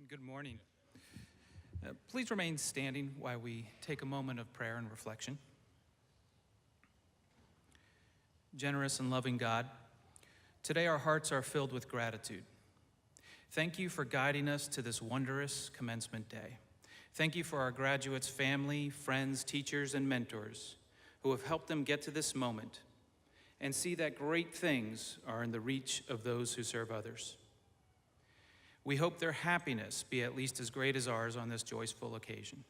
Good morning. Please remain standing while we take a moment of prayer and reflection. Generous and loving God, today our hearts are filled with gratitude. Thank you for guiding us to this wondrous commencement day. Thank you for our graduates' family, friends, teachers, and mentors who have helped them get to this moment and see that great things are in the reach of those who serve others. We hope their happiness be at least as great as ours on this joyful occasion.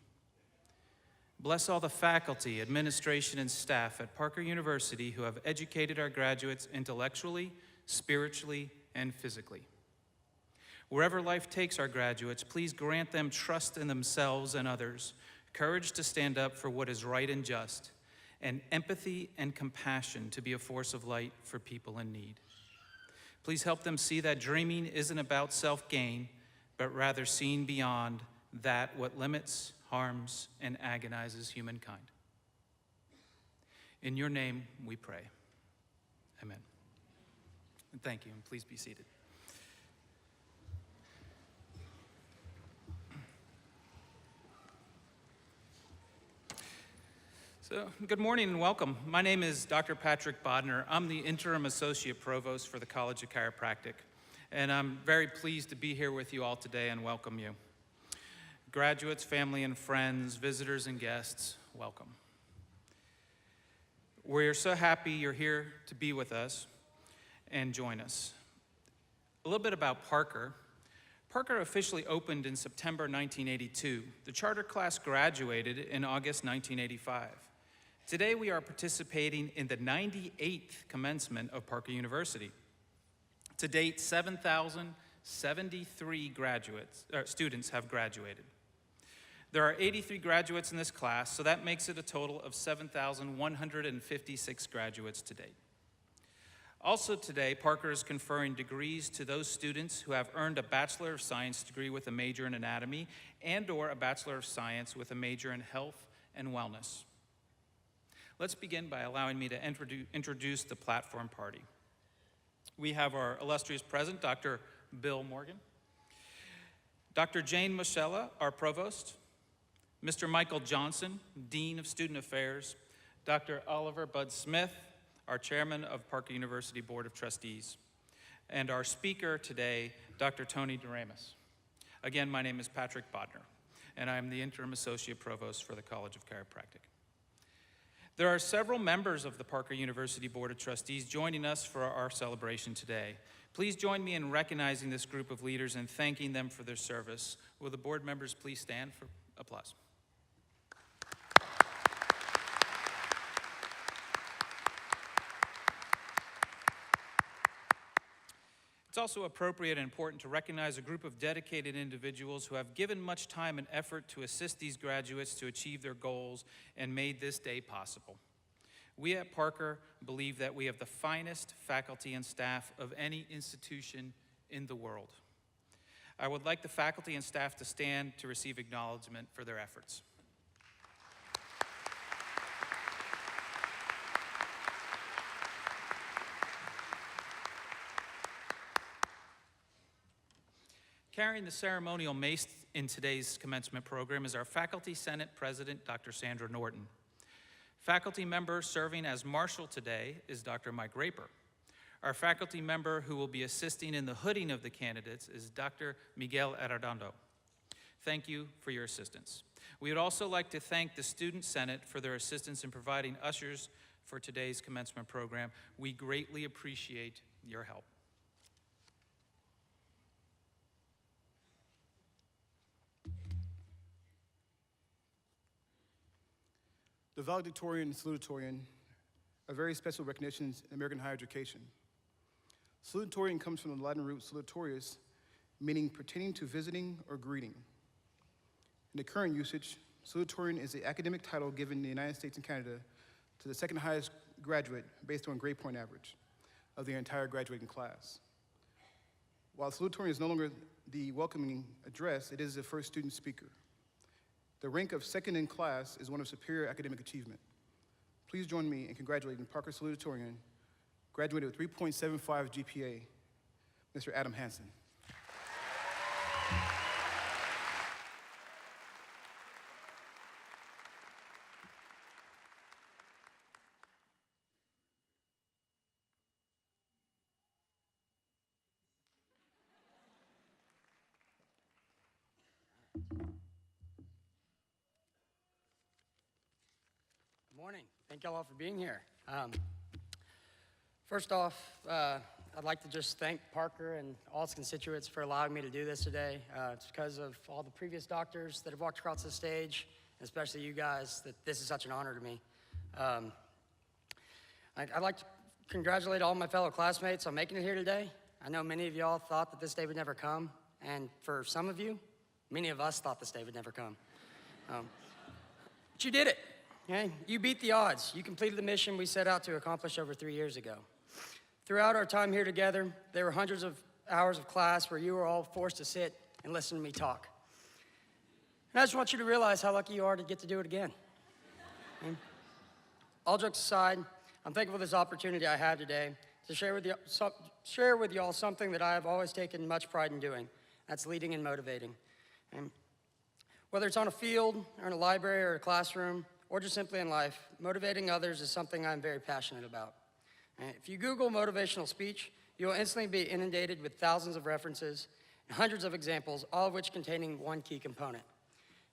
Bless all the faculty, administration, and staff at Parker University who have educated our graduates intellectually, spiritually, and physically. Wherever life takes our graduates, please grant them trust in themselves and others, courage to stand up for what is right and just, and empathy and compassion to be a force of light for people in need. Please help them see that dreaming isn't about self-gain, but rather seeing beyond that what limits, harms, and agonizes humankind. In your name we pray. Amen. And thank you, and please be seated. So, good morning and welcome. My name is Dr. Patrick Bodner. I'm the Interim Associate Provost for the College of Chiropractic, and I'm very pleased to be here with you all today and welcome you. Graduates, family and friends, visitors and guests, welcome. We're so happy you're here to be with us and join us. A little bit about Parker. Parker officially opened in September 1982. The charter class graduated in August 1985. Today we are participating in the 98th commencement of Parker University. To date, 7,073 students have graduated. There are 83 graduates in this class, so that makes it a total of 7,156 graduates to date. Also today, Parker is conferring degrees to those students who have earned a Bachelor of Science degree with a major in anatomy and/or a Bachelor of Science with a major in health and wellness. Let's begin by allowing me to introduce the platform party. We have our illustrious president, Dr. Bill Morgan, Dr. Jane Moschella, our provost, Mr. Michael Johnson, Dean of Student Affairs, Dr. Oliver Bud Smith, our chairman of Parker University Board of Trustees, and our speaker today, Dr. Tony Doremus. Again, my name is Patrick Bodner, and I'm the Interim Associate Provost for the College of Chiropractic. There are several members of the Parker University Board of Trustees joining us for our celebration today. Please join me in recognizing this group of leaders and thanking them for their service. Will the board members please stand for applause? It's also appropriate and important to recognize a group of dedicated individuals who have given much time and effort to assist these graduates to achieve their goals and made this day possible. We at Parker believe that we have the finest faculty and staff of any institution in the world. I would like the faculty and staff to stand to receive acknowledgement for their efforts. Carrying the ceremonial mace in today's commencement program is our Faculty Senate President, Dr. Sandra Norton. Faculty member serving as marshal today is Dr. Mike Raper. Our faculty member who will be assisting in the hooding of the candidates is Dr. Miguel Arredondo. Thank you for your assistance. We would also like to thank the Student Senate for their assistance in providing ushers for today's commencement program. We greatly appreciate your help. The valedictorian and salutatorian are very special recognitions in American higher education. Salutatorian comes from the Latin root salutatorius, meaning pertaining to visiting or greeting. In the current usage, salutatorian is the academic title given in the United States and Canada to the second highest graduate based on grade point average of the entire graduating class. While salutatorian is no longer the welcoming address, it is the first student speaker. The rank of second in class is one of superior academic achievement. Please join me in congratulating Parker salutatorian, graduated with 3.75 GPA, Mr. Adam Hansen. Morning. Thank y'all all for being here. First off, I'd like to just thank Parker and all his constituents for allowing me to do this today. It's because of all the previous doctors that have walked across the stage, and especially you guys, that this is such an honor to me. I'd like to congratulate all my fellow classmates on making it here today. I know many of y'all thought that this day would never come, and for some of you, many of us thought this day would never come. But you did it. Okay? You beat the odds. You completed the mission we set out to accomplish over 3 years ago. Throughout our time here together, there were hundreds of hours of class where you were all forced to sit and listen to me talk. And I just want you to realize how lucky you are to get to do it again. Okay? All jokes aside, I'm thankful for this opportunity I had today to share with y'all something that I have always taken much pride in doing. That's leading and motivating. And whether it's on a field, or in a library, or a classroom, or just simply in life, motivating others is something I'm very passionate about. And if you Google motivational speech, you'll instantly be inundated with thousands of references and hundreds of examples, all of which containing one key component.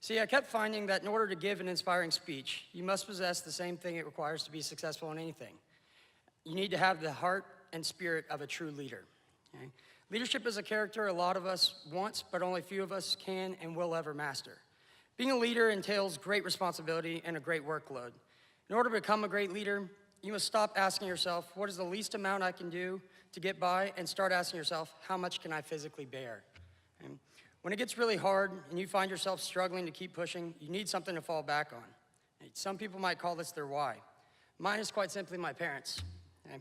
See, I kept finding that in order to give an inspiring speech, you must possess the same thing it requires to be successful in anything. You need to have the heart and spirit of a true leader. Okay? Leadership is a character a lot of us want, but only few of us can and will ever master. Being a leader entails great responsibility and a great workload. In order to become a great leader, you must stop asking yourself, what is the least amount I can do to get by, and start asking yourself, how much can I physically bear? And when it gets really hard and you find yourself struggling to keep pushing, you need something to fall back on. Some people might call this their why. Mine is quite simply my parents. Okay?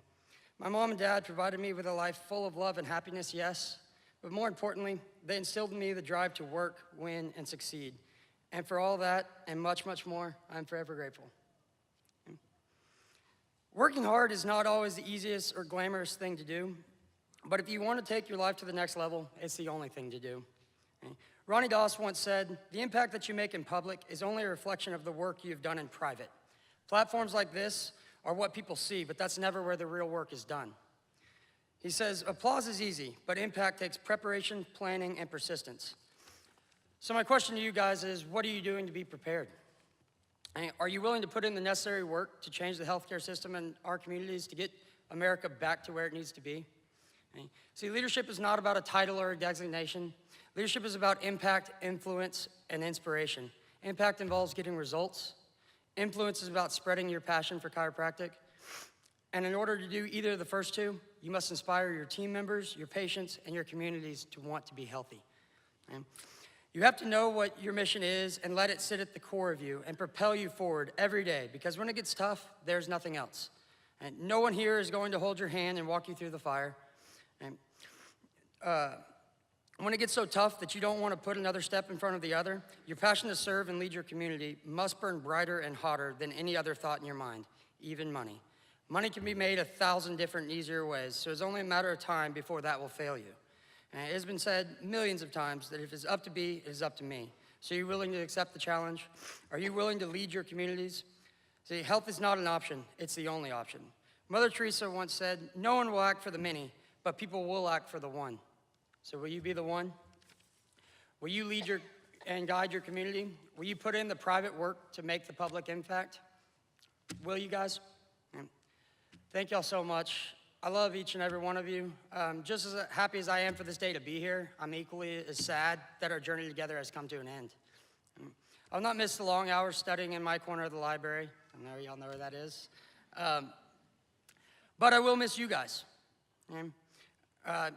My mom and dad provided me with a life full of love and happiness, yes, but more importantly, they instilled in me the drive to work, win, and succeed. And for all that and much, much more, I'm forever grateful. Working hard is not always the easiest or glamorous thing to do, but if you want to take your life to the next level, it's the only thing to do. Ronnie Doss once said, the impact that you make in public is only a reflection of the work you've done in private. Platforms like this are what people see, but that's never where the real work is done. He says, applause is easy, but impact takes preparation, planning, and persistence. So my question to you guys is, what are you doing to be prepared? Are you willing to put in the necessary work to change the healthcare system in our communities to get America back to where it needs to be? See, leadership is not about a title or a designation. Leadership is about impact, influence, and inspiration. Impact involves getting results. Influence is about spreading your passion for chiropractic. And in order to do either of the first two, you must inspire your team members, your patients, and your communities to want to be healthy. You have to know what your mission is and let it sit at the core of you and propel you forward every day, because when it gets tough, there's nothing else. And no one here is going to hold your hand and walk you through the fire. And when it gets so tough that you don't want to put another step in front of the other, your passion to serve and lead your community must burn brighter and hotter than any other thought in your mind, even money. Money can be made 1,000 different and easier ways, so it's only a matter of time before that will fail you. And it has been said millions of times that if it's up to be, it is up to me. So are you willing to accept the challenge? Are you willing to lead your communities? See, health is not an option, it's the only option. Mother Teresa once said, no one will act for the many, but people will act for the one. So will you be the one? Will you lead and guide your community? Will you put in the private work to make the public impact? Will you guys? Thank y'all so much. I love each and every one of you. Just as happy as I am for this day to be here, I'm equally as sad that our journey together has come to an end. I'll not miss the long hours studying in my corner of the library. I know y'all know where that is. But I will miss you guys.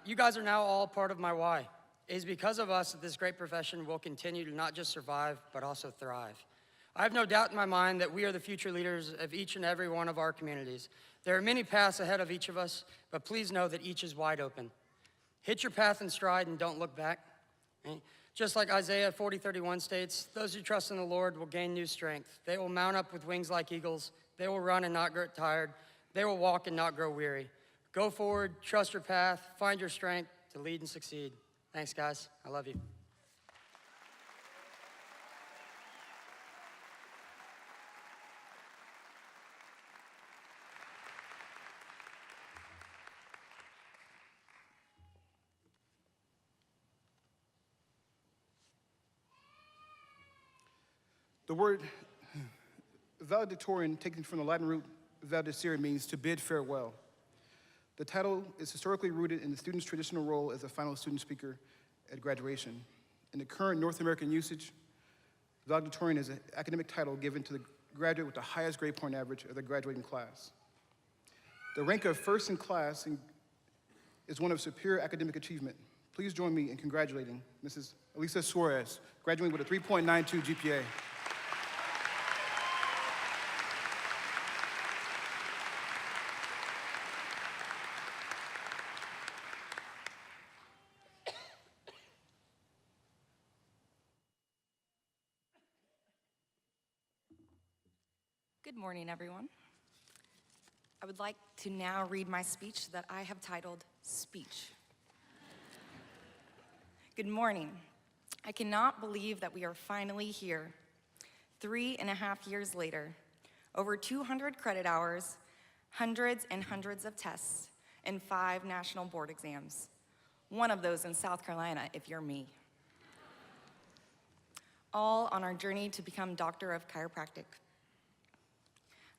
You guys are now all part of my why. It is because of us that this great profession will continue to not just survive, but also thrive. I have no doubt in my mind that we are the future leaders of each and every one of our communities. There are many paths ahead of each of us, but please know that each is wide open. Hit your path in stride and don't look back. Just like Isaiah 40:31 states, those who trust in the Lord will gain new strength. They will mount up with wings like eagles. They will run and not get tired. They will walk and not grow weary. Go forward, trust your path, find your strength to lead and succeed. Thanks, guys. I love you. The word Valedictorian, taken from the Latin root valedicere, means to bid farewell. The title is historically rooted in the student's traditional role as a final student speaker at graduation. In the current North American usage, valedictorian is an academic title given to the graduate with the highest grade point average of the graduating class. The rank of first in class is one of superior academic achievement. Please join me in congratulating Mrs. Elisa Suarez, graduating with a 3.92 GPA. Good morning, everyone. I would like to now read my speech that I have titled Speech. Good morning. I cannot believe that we are finally here, 3.5 years later, over 200 credit hours, hundreds and hundreds of tests, and 5 national board exams. One of those in South Carolina, if you're me. All on our journey to become Doctor of Chiropractic.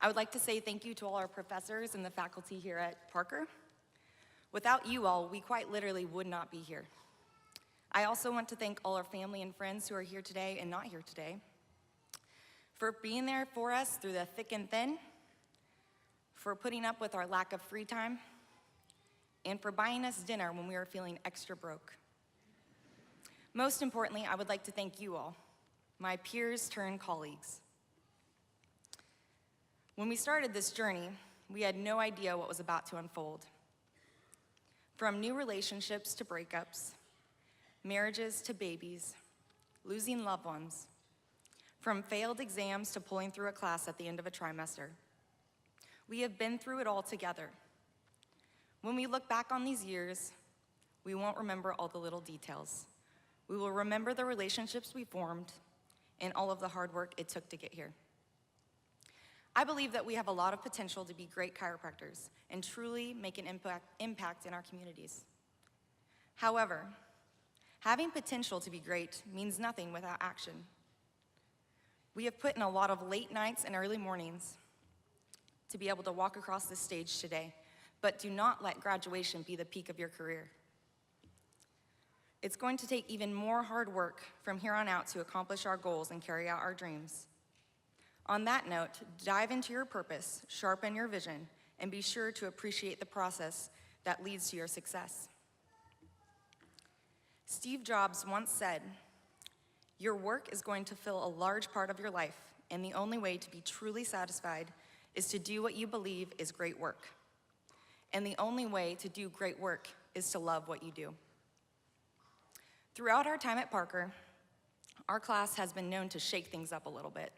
I would like to say thank you to all our professors and the faculty here at Parker. Without you all, we quite literally would not be here. I also want to thank all our family and friends who are here today and not here today for being there for us through the thick and thin, for putting up with our lack of free time, and for buying us dinner when we were feeling extra broke. Most importantly, I would like to thank you all, my peers turned colleagues. When we started this journey, we had no idea what was about to unfold. From new relationships to breakups, marriages to babies, losing loved ones, from failed exams to pulling through a class at the end of a trimester. We have been through it all together. When we look back on these years, we won't remember all the little details. We will remember the relationships we formed and all of the hard work it took to get here. I believe that we have a lot of potential to be great chiropractors and truly make an impact in our communities. However, having potential to be great means nothing without action. We have put in a lot of late nights and early mornings to be able to walk across this stage today, but do not let graduation be the peak of your career. It's going to take even more hard work from here on out to accomplish our goals and carry out our dreams. On that note, dive into your purpose, sharpen your vision, and be sure to appreciate the process that leads to your success. Steve Jobs once said, "Your work is going to fill a large part of your life, and the only way to be truly satisfied is to do what you believe is great work. And the only way to do great work is to love what you do." Throughout our time at Parker, our class has been known to shake things up a little bit.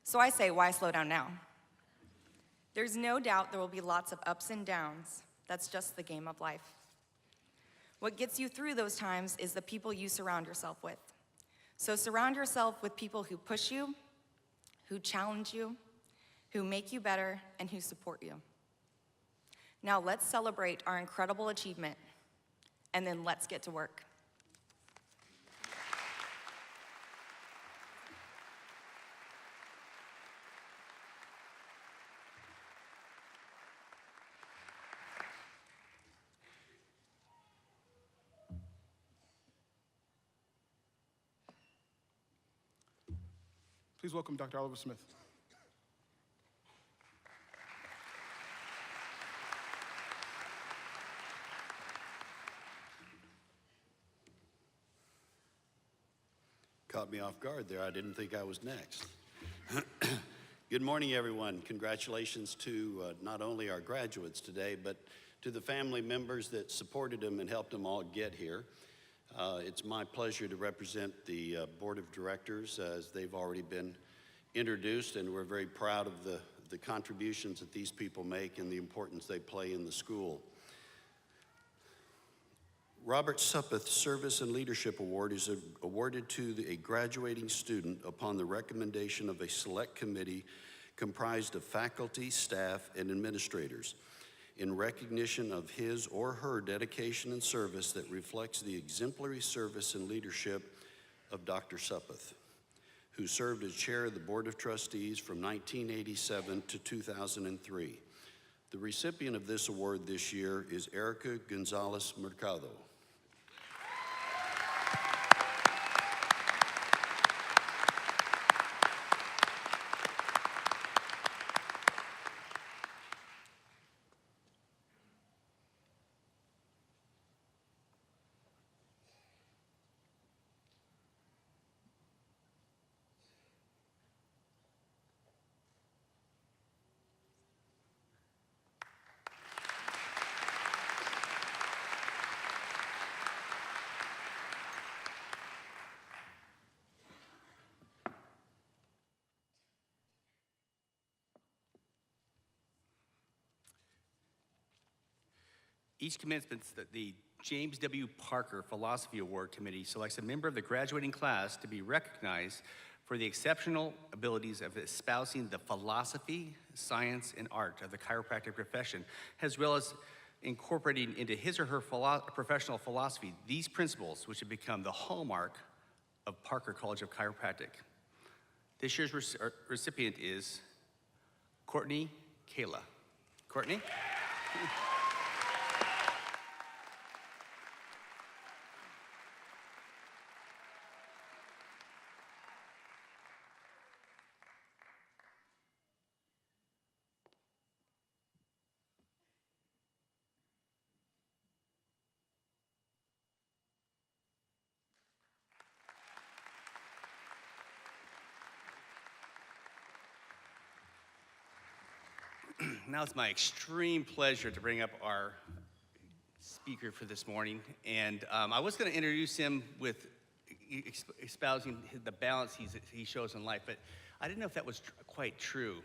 So I say, why slow down now? There's no doubt there will be lots of ups and downs. That's just the game of life. What gets you through those times is the people you surround yourself with. So surround yourself with people who push you, who challenge you, who make you better, and who support you. Now let's celebrate our incredible achievement, and then let's get to work. Please welcome Dr. Oliver Smith. Caught me off guard there. I didn't think I was next. Good morning, everyone. Congratulations to not only our graduates today, but to the family members that supported them and helped them all get here. It's my pleasure to represent the Board of Directors as they've already been introduced, and we're very proud of the contributions that these people make and the importance they play in the school. Robert Suppeth Service and Leadership Award is awarded to a graduating student upon the recommendation of a select committee comprised of faculty, staff, and administrators in recognition of his or her dedication and service that reflects the exemplary service and leadership of Dr. Suppeth. who served as chair of the Board of Trustees from 1987 to 2003. The recipient of this award this year is Erica Gonzalez Mercado. Each commencement, the James W. Parker Philosophy Award Committee selects a member of the graduating class to be recognized for the exceptional abilities of espousing the philosophy, science, and art of the chiropractic profession, as well as incorporating into his or her professional philosophy these principles which have become the hallmark of Parker College of Chiropractic. This year's recipient is Courtney Kayla. Courtney? Now it's my extreme pleasure to bring up our speaker for this morning. And I was going to introduce him with espousing the balance he shows in life, but I didn't know if that was quite true.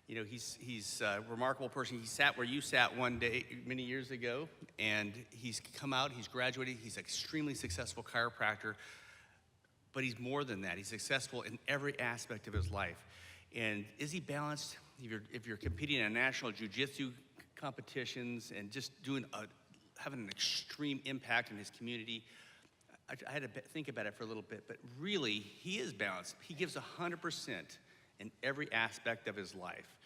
You know, he's a remarkable person. He sat where you sat one day many years ago, and he's come out, he's graduated, he's an extremely successful chiropractor, but he's more than that. He's successful in every aspect of his life. And is he balanced? If you're competing in national jiu-jitsu competitions and just having an extreme impact in his community, I had to think about it for a little bit, but really, he is balanced. He gives 100% in every aspect of his life.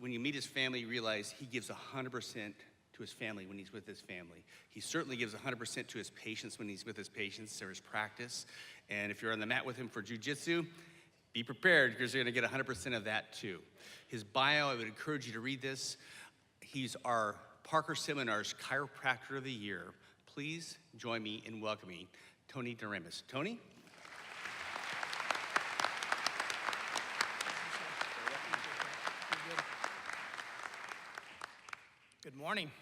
When you meet his family, you realize he gives 100% to his family when he's with his family. He certainly gives 100% to his patients when he's with his patients or his practice. And if you're on the mat with him for jiu-jitsu, be prepared because you're gonna get 100% of that too. His bio, I would encourage you to read this. He's our Parker Seminars Chiropractor of the Year. Please join me in welcoming Tony Doremus. Tony? Good morning.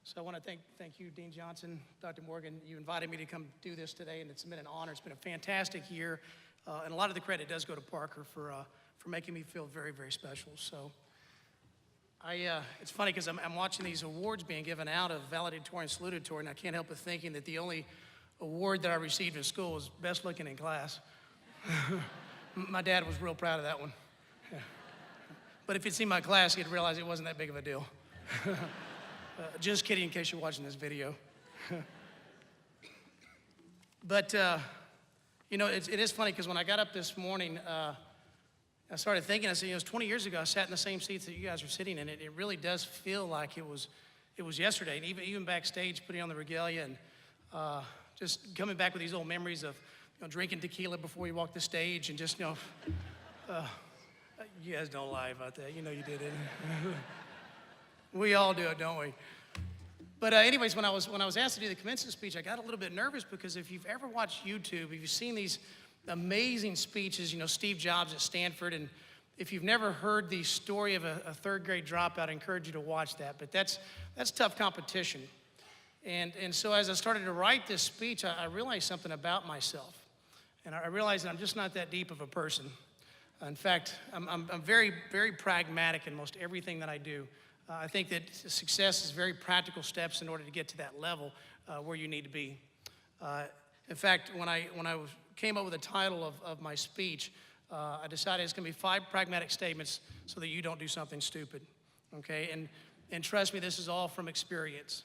So I want to thank you, Dean Johnson, Dr. Morgan. You invited me to come do this today, and it's been an honor. It's been a fantastic year, and a lot of the credit does go to Parker for making me feel very, very special. So it's funny because I'm watching these awards being given out of valedictorian and salutatorian, and I can't help but thinking that the only award that I received in school was best looking in class. My dad was real proud of that one. Yeah. But if you'd seen my class, you'd realize it wasn't that big of a deal. Just kidding in case you're watching this video. But, you know, it is funny because when I got up this morning, I started thinking, I said, it was 20 years ago, I sat in the same seats that you guys are sitting in. It really does feel like it was yesterday. And even backstage, putting on the regalia and just coming back with these old memories of, you know, drinking tequila before you walk the stage and just, you know, you guys don't lie about that. You know you did it. We all do it, don't we? But anyways, when I was asked to do the commencement speech, I got a little bit nervous because if you've ever watched YouTube, if you've seen these amazing speeches, you know, Steve Jobs at Stanford, and if you've never heard the story of a third grade dropout, I encourage you to watch that. But that's tough competition. And so as I started to write this speech, I realized something about myself. And I realized that I'm just not that deep of a person. In fact, I'm very, very pragmatic in most everything that I do. I think that success is very practical steps in order to get to that level where you need to be. In fact, when I came up with the title of my speech, I decided it's going to be 5 pragmatic statements so that you don't do something stupid, okay? And trust me, this is all from experience.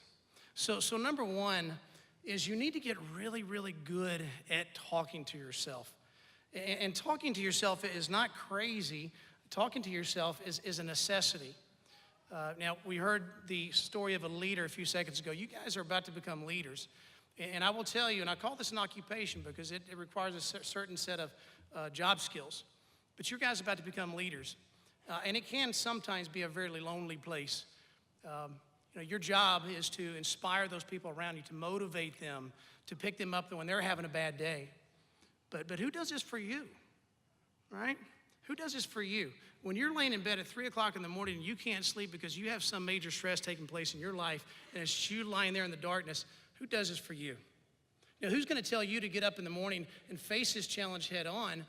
So number 1 is you need to get really, really good at talking to yourself. And talking to yourself is not crazy. Talking to yourself is a necessity. Now, we heard the story of a leader a few seconds ago. You guys are about to become leaders. And I will tell you, and I call this an occupation because it requires a certain set of job skills. But you guys are about to become leaders. And it can sometimes be a very lonely place. Your job is to inspire those people around you, to motivate them, to pick them up when they're having a bad day. But who does this for you, right? Who does this for you? When you're laying in bed at 3 o'clock in the morning and you can't sleep because you have some major stress taking place in your life, and it's you lying there in the darkness, who does this for you? Now, who's going to tell you to get up in the morning and face this challenge head on?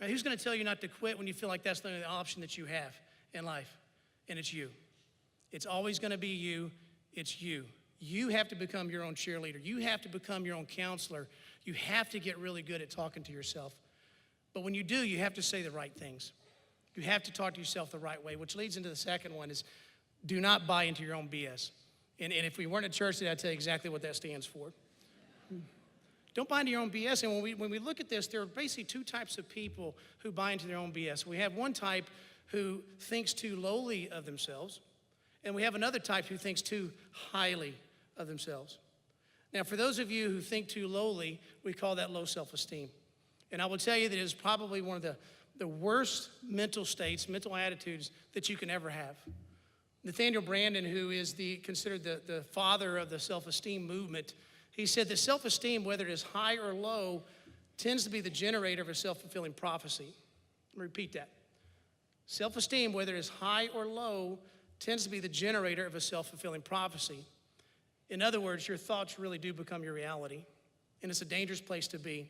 Right? Who's going to tell you not to quit when you feel like that's the only option that you have in life? And it's you. It's always going to be you. It's you. You have to become your own cheerleader. You have to become your own counselor. You have to get really good at talking to yourself. But when you do, you have to say the right things. You have to talk to yourself the right way, which leads into the second one is do not buy into your own BS. And if we weren't at church today, I'd tell you exactly what that stands for. Don't buy into your own BS. And when we look at this, there are basically two types of people who buy into their own BS. We have one type who thinks too lowly of themselves, and we have another type who thinks too highly of themselves. Now, for those of you who think too lowly, we call that low self-esteem. And I will tell you that it is probably one of the worst mental states, mental attitudes that you can ever have. Nathaniel Brandon, who is considered the father of the self-esteem movement, he said that self-esteem, whether it is high or low, tends to be the generator of a self-fulfilling prophecy. Let me repeat that. Self-esteem, whether it is high or low, tends to be the generator of a self-fulfilling prophecy. In other words, your thoughts really do become your reality, and it's a dangerous place to be.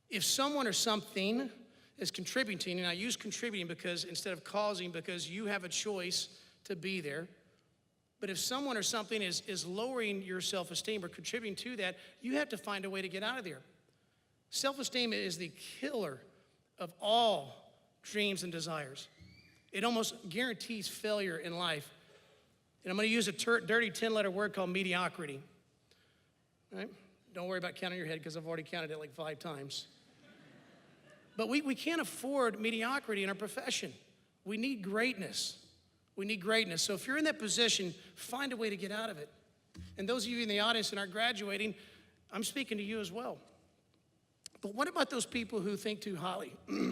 If someone or something is contributing, and I use contributing because instead of causing, because you have a choice to be there. But if someone or something is lowering your self-esteem or contributing to that, you have to find a way to get out of there. Self-esteem is the killer of all dreams and desires. It almost guarantees failure in life. And I'm going to use a dirty 10-letter word called mediocrity. Right? Don't worry about counting your head because I've already counted it like 5 times. But we can't afford mediocrity in our profession. We need greatness. We need greatness. So if you're in that position, find a way to get out of it. And those of you in the audience that aren't graduating, I'm speaking to you as well. But what about those people who think too highly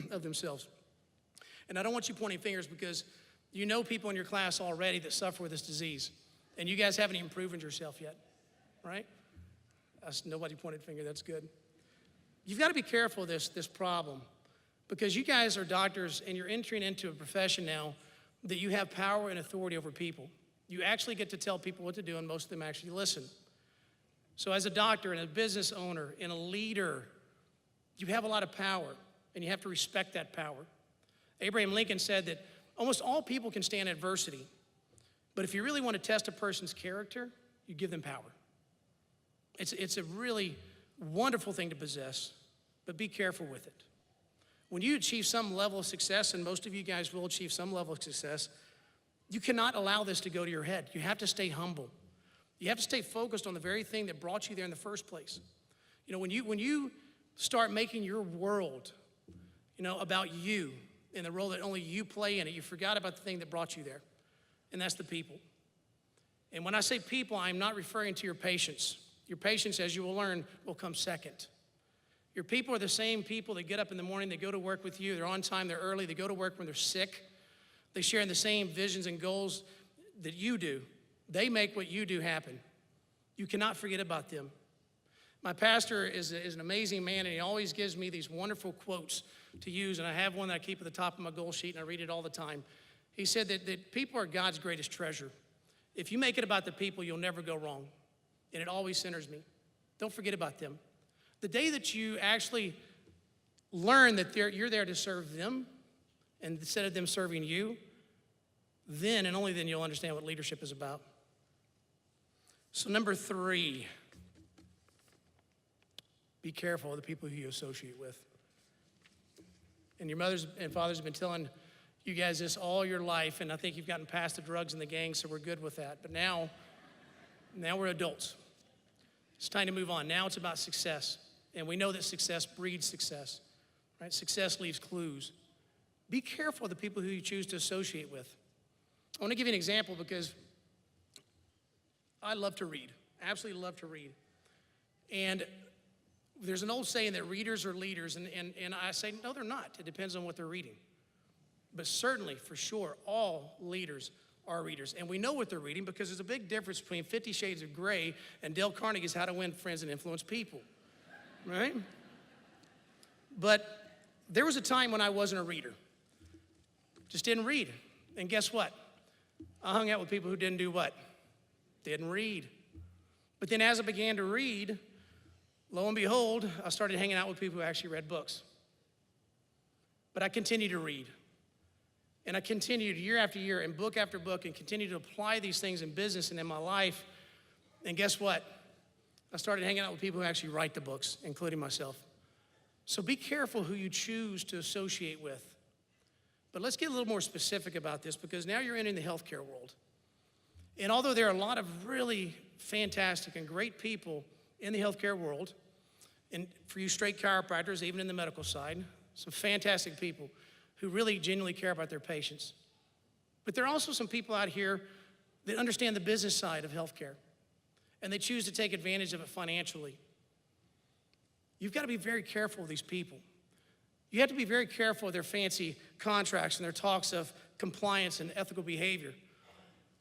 of themselves? And I don't want you pointing fingers because you know people in your class already that suffer with this disease. And you guys haven't even proven yourself yet, right? Nobody pointed finger, that's good. You've got to be careful of this problem because you guys are doctors and you're entering into a profession now that you have power and authority over people. You actually get to tell people what to do, and most of them actually listen. So as a doctor and a business owner and a leader, you have a lot of power, and you have to respect that power. Abraham Lincoln said that almost all people can stand adversity, but if you really want to test a person's character, you give them power. It's a really wonderful thing to possess, but be careful with it. When you achieve some level of success, and most of you guys will achieve some level of success, you cannot allow this to go to your head. You have to stay humble. You have to stay focused on the very thing that brought you there in the first place. You know, when you start making your world, about you and the role that only you play in it, you forgot about the thing that brought you there, and that's the people. And when I say people, I'm not referring to your patients. Your patients, as you will learn, will come second. Your people are the same people that get up in the morning, they go to work with you, they're on time, they're early, they go to work when they're sick. They share in the same visions and goals that you do. They make what you do happen. You cannot forget about them. My pastor is an amazing man, and he always gives me these wonderful quotes to use, and I have one that I keep at the top of my goal sheet, and I read it all the time. He said that people are God's greatest treasure. If you make it about the people, you'll never go wrong, and it always centers me. Don't forget about them. The day that you actually learn that you're there to serve them, and instead of them serving you, then and only then you'll understand what leadership is about. So number 3, be careful of the people who you associate with. And your mothers and fathers have been telling you guys this all your life, and I think you've gotten past the drugs and the gangs, so we're good with that. But now we're adults. It's time to move on. Now it's about success. And we know that success breeds success. right? Success leaves clues. Be careful of the people who you choose to associate with. I want to give you an example because I love to read, absolutely love to read. And there's an old saying that readers are leaders, and I say, no, they're not. It depends on what they're reading. But certainly, for sure, all leaders are readers. And we know what they're reading because there's a big difference between 50 Shades of Grey and Dale Carnegie's How to Win Friends and Influence People, right? But there was a time when I wasn't a reader. Just didn't read. And guess what? I hung out with people who didn't do what? Didn't read. But then as I began to read, lo and behold, I started hanging out with people who actually read books. But I continued to read. And I continued year after year and book after book and continued to apply these things in business and in my life. And guess what? I started hanging out with people who actually write the books, including myself. So be careful who you choose to associate with. But let's get a little more specific about this because now you're entering the healthcare world. And although there are a lot of really fantastic and great people in the healthcare world, and for you straight chiropractors, even in the medical side, some fantastic people who really genuinely care about their patients. But there are also some people out here that understand the business side of healthcare, and they choose to take advantage of it financially. You've got to be very careful of these people. You have to be very careful of their fancy contracts and their talks of compliance and ethical behavior.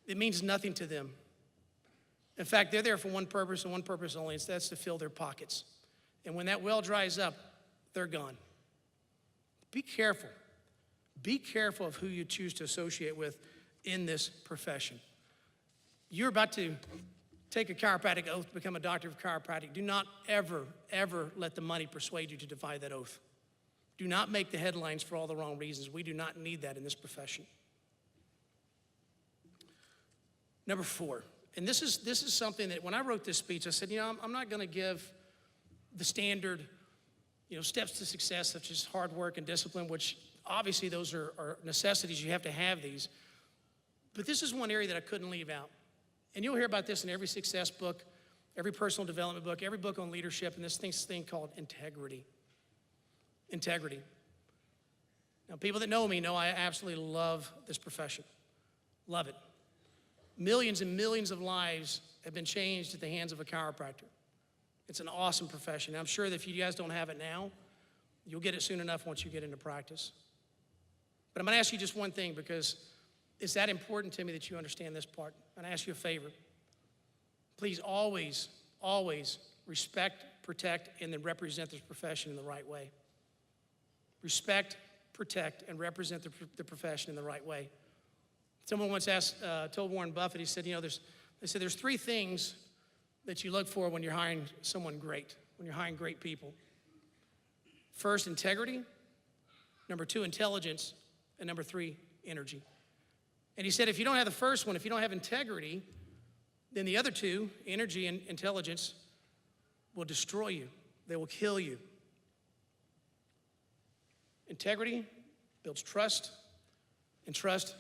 It means nothing to them. In fact, they're there for one purpose and one purpose only, and that's to fill their pockets. And when that well dries up, they're gone. Be careful. Be careful of who you choose to associate with in this profession. You're about to take a chiropractic oath to become a doctor of chiropractic. Do not ever, ever let the money persuade you to defy that oath. Do not make the headlines for all the wrong reasons. We do not need that in this profession. Number 4, and this is something that when I wrote this speech, I said, I'm not going to give the standard, steps to success, such as hard work and discipline, which obviously those are necessities. You have to have these. But this is one area that I couldn't leave out. And you'll hear about this in every success book, every personal development book, every book on leadership, and this thing called integrity. Integrity. Now, people that know me know I absolutely love this profession. Love it. Millions and millions of lives have been changed at the hands of a chiropractor. It's an awesome profession. I'm sure that if you guys don't have it now, you'll get it soon enough once you get into practice. But I'm going to ask you just one thing because it's that important to me that you understand this part. I'm going to ask you a favor. Please always, always respect, protect, and then represent this profession in the right way. Respect, protect, and represent the profession in the right way. Someone once told Warren Buffett, he said, there's 3 things that you look for when you're hiring someone great, when you're hiring great people. First, integrity. Number 2, intelligence. And number 3, energy. And he said, if you don't have the first one, if you don't have integrity, then the other 2, energy and intelligence, will destroy you. They will kill you. Integrity builds trust, and trust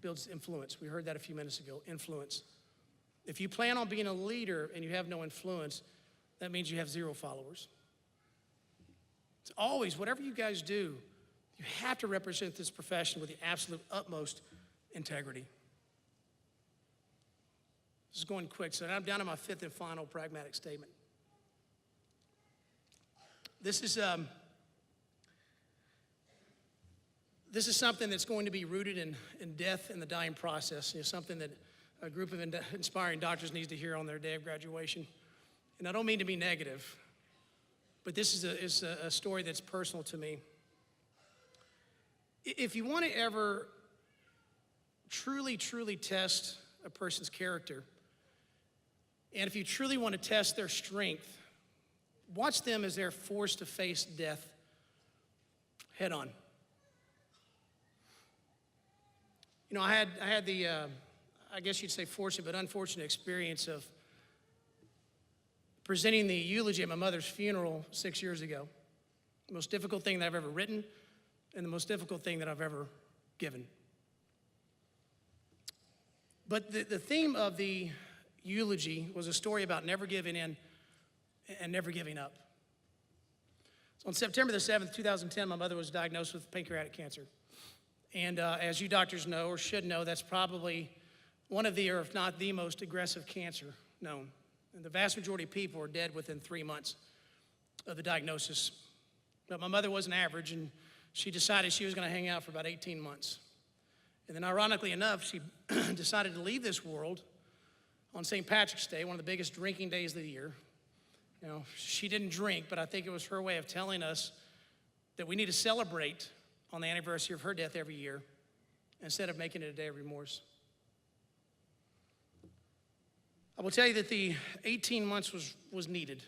builds influence. We heard that a few minutes ago, influence. If you plan on being a leader and you have no influence, that means you have 0 followers. It's always, whatever you guys do, you have to represent this profession with the absolute utmost integrity. This is going quick, so I'm down to my 5th and final pragmatic statement. This is something that's going to be rooted in death and the dying process. Something that a group of inspiring doctors needs to hear on their day of graduation. And I don't mean to be negative, but this is a story that's personal to me. If you want to ever truly, truly test a person's character, and if you truly want to test their strength, watch them as they're forced to face death head on. I had the, I guess you'd say fortunate but unfortunate experience of presenting the eulogy at my mother's funeral 6 years ago. The most difficult thing that I've ever written and the most difficult thing that I've ever given. But the theme of the eulogy was a story about never giving in and never giving up. On September the 7th, 2010, my mother was diagnosed with pancreatic cancer. And as you doctors know or should know, that's probably one of the, or if not the most aggressive cancer known. And the vast majority of people are dead within 3 months of the diagnosis. But my mother wasn't average, and she decided she was going to hang out for about 18 months. And then ironically enough, she decided to leave this world on St. Patrick's Day, one of the biggest drinking days of the year. You know, she didn't drink, but I think it was her way of telling us that we need to celebrate on the anniversary of her death every year instead of making it a day of remorse. I will tell you that the 18 months was needed.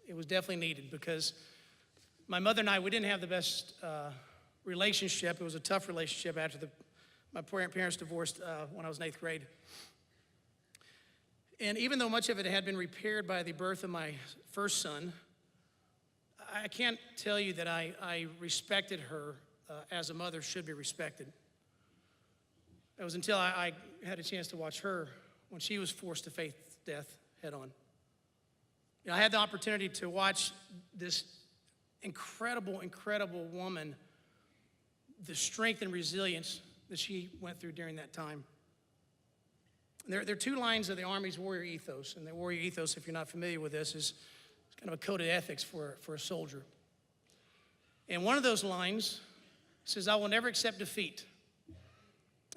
It was definitely needed because my mother and I, we didn't have the best relationship. It was a tough relationship after my parents divorced when I was in 8th grade. And even though much of it had been repaired by the birth of my first son, I can't tell you that I respected her as a mother should be respected. It was until I had a chance to watch her when she was forced to face death head on. You know, I had the opportunity to watch this incredible, incredible woman, the strength and resilience that she went through during that time. There are 2 lines of the Army's warrior ethos, and the warrior ethos, if you're not familiar with this, is kind of a code of ethics for a soldier. And one of those lines says, "I will never accept defeat,"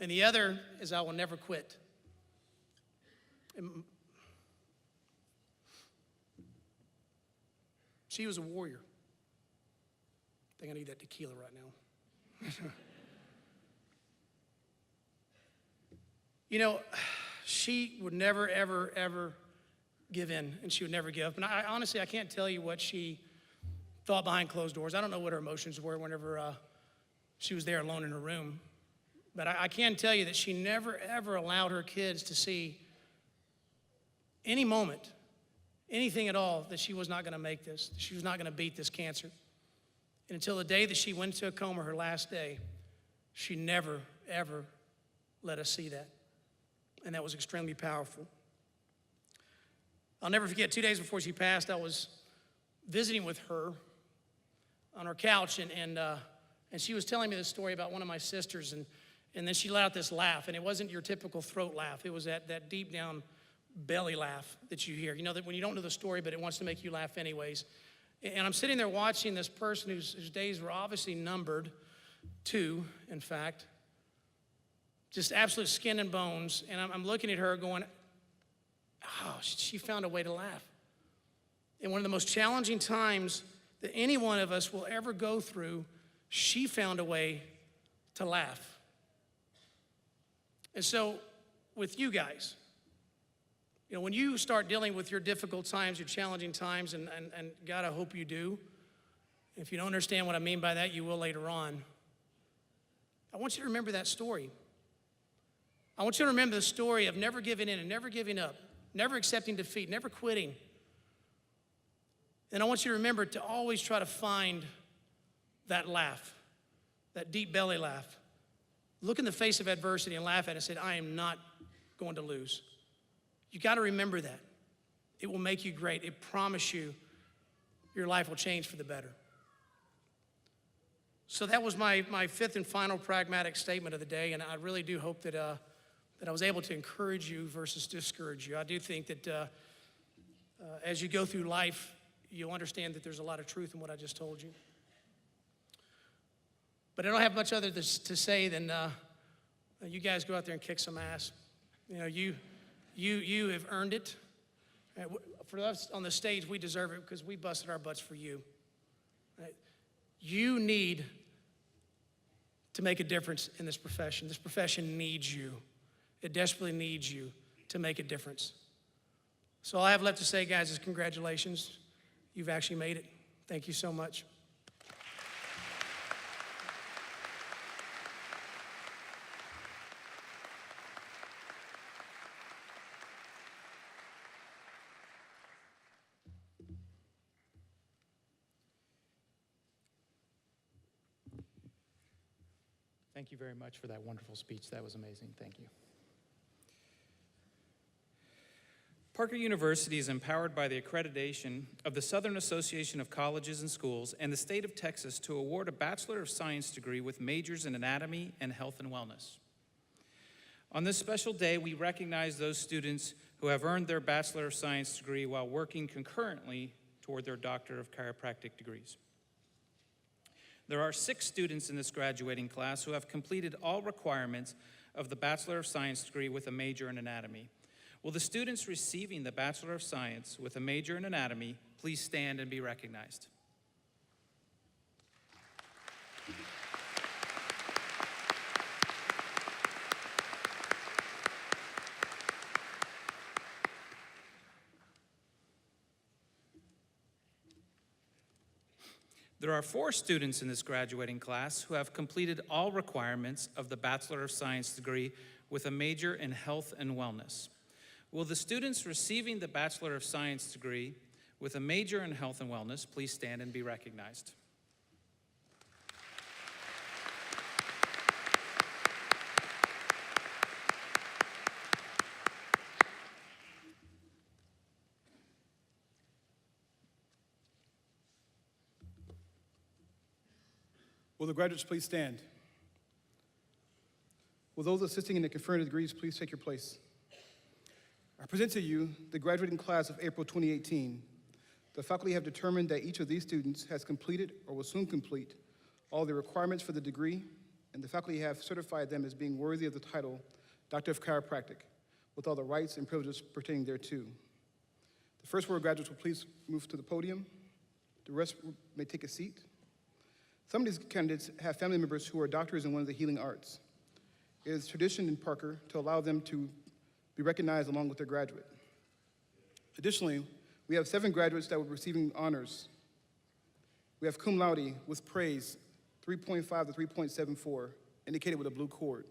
and the other is, "I will never quit." And she was a warrior. I think I need that tequila right now. You know, she would never, ever, ever give in, and she would never give up. And honestly, I can't tell you what she thought behind closed doors. I don't know what her emotions were whenever she was there alone in her room. But I can tell you that she never, ever allowed her kids to see any moment, anything at all, that she was not going to make this, that she was not going to beat this cancer. And until the day that she went into a coma, her last day, she never, ever let us see that. And that was extremely powerful. I'll never forget, 2 days before she passed, I was visiting with her on her couch, and she was telling me this story about one of my sisters, and then she let out this laugh, and it wasn't your typical throat laugh. It was that deep down belly laugh that you hear. You know, that when you don't know the story, but it wants to make you laugh anyways. And I'm sitting there watching this person whose days were obviously numbered, 2, in fact, just absolute skin and bones, and I'm looking at her going, oh, she found a way to laugh. And one of the most challenging times that any one of us will ever go through, she found a way to laugh. And so with you guys, you know, when you start dealing with your difficult times, your challenging times, and God, I hope you do. If you don't understand what I mean by that, you will later on. I want you to remember that story. I want you to remember the story of never giving in and never giving up, never accepting defeat, never quitting. And I want you to remember to always try to find that laugh, that deep belly laugh. Look in the face of adversity and laugh at it and say, I am not going to lose. You got to remember that. It will make you great. It promise you your life will change for the better. So that was my 5th and final pragmatic statement of the day, and I really do hope that I was able to encourage you versus discourage you. I do think that as you go through life, you'll understand that there's a lot of truth in what I just told you. But I don't have much other to say than you guys go out there and kick some ass. You know, you have earned it. For us on the stage, we deserve it because we busted our butts for you. Right? You need to make a difference in this profession. This profession needs you. It desperately needs you to make a difference. So all I have left to say, guys, is congratulations. You've actually made it. Thank you so much. Thank you very much for that wonderful speech. That was amazing. Thank you. Parker University is empowered by the accreditation of the Southern Association of Colleges and Schools and the state of Texas to award a Bachelor of Science degree with majors in anatomy and health and wellness. On this special day, we recognize those students who have earned their Bachelor of Science degree while working concurrently toward their Doctor of Chiropractic degrees. There are 6 students in this graduating class who have completed all requirements of the Bachelor of Science degree with a major in anatomy. Will the students receiving the Bachelor of Science with a major in anatomy please stand and be recognized? There are 4 students in this graduating class who have completed all requirements of the Bachelor of Science degree with a major in health and wellness. Will the students receiving the Bachelor of Science degree with a major in health and wellness please stand and be recognized? Will the graduates please stand? Will those assisting in the conferring of degrees please take your place? I present to you the graduating class of April 2018. The faculty have determined that each of these students has completed or will soon complete all the requirements for the degree, and the faculty have certified them as being worthy of the title Doctor of Chiropractic, with all the rights and privileges pertaining thereto. The first four graduates will please move to the podium. The rest may take a seat. Some of these candidates have family members who are doctors in one of the healing arts. It is tradition in Parker to allow them to be recognized along with their graduate. Additionally, we have 7 graduates that will be receiving honors. We have cum laude with praise, 3.5 to 3.74, indicated with a blue cord.